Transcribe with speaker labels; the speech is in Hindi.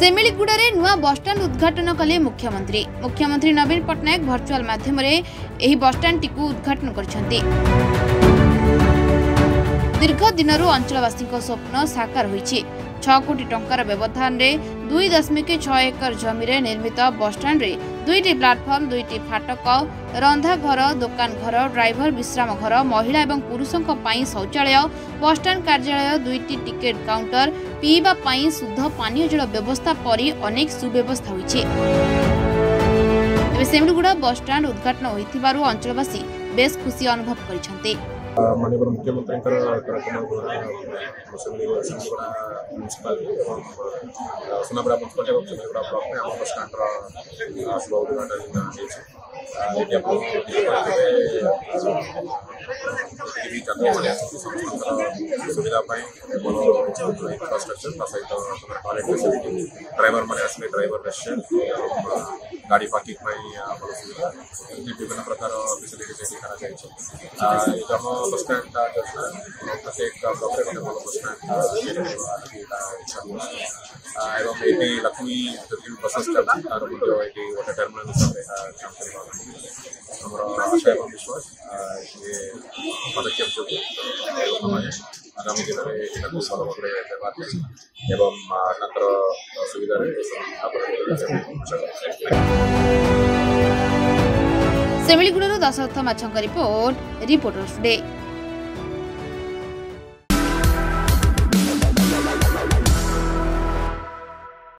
Speaker 1: सेमिलीगुड़े नुआ बसस्टाण्ड उद्घाटन कले मुख्यमंत्री नवीन पट्टनायक भर्चुआल माध्यम बसस्टाण्ड टी उद्घाटन करछन्ति। दीर्घ दिनरू अंचलवासी स्वप्न साकार होइछि। 6 कोटी टंकार व्यवधान रे 2.6 एकर जमी रे निर्मित बसस्टाण्ड रे 2टी प्लाटफर्म, 2टी फाटक, रंधा घर, दोकान घर, ड्राइवर विश्राम घर, महिला एवं पुरुषों पई शौचालय, बसस्टाण्ड कार्यालय, 2टी टिकेट काउंटर, पीवा पई शुद्ध पानीय जल व्यवस्था परी अनेक सुव्यवस्था होइछि। एबे सेमिलीगुड़ा बसस्टाण्ड उद्घाटन होइथिबारु अंचलवासी बेस खुशी अनुभव करिसन्ते।
Speaker 2: माननीय मुख्यमंत्री सेमिलीगुड़ा म्युनिसिपालिटी सुनाबड़ा म्युनिसिपालिटी और सेमिलीगुड़ा ब्लॉक में आम बसस्टाण्ड शुभ उद्घाटन सुविधा इंफ्रास्ट्रक्चर सहित टॉयलेट फैसिलिटी ड्राइवर मैंने आसले ड्राइवर रेस्टोरेंट गाड़ी पार्किंग सुविधा विभिन्न प्रकार फैसिलिटी आम बसस्टाण्ड प्रत्येक ब्लॉक में गोटे बस स्टाण्ड एवं ये लक्ष्मी बस स्टैंड तार गोटे टर्मिनाल हिसाब से काम आशा एवं विश्वास ये पदक्षेप जो आगामी दिन में भल भाव व्यवहार एवं सुविधा
Speaker 1: सेमिलीगुड़ा दशरथ माछंग रिपोर्टर्स टुडे।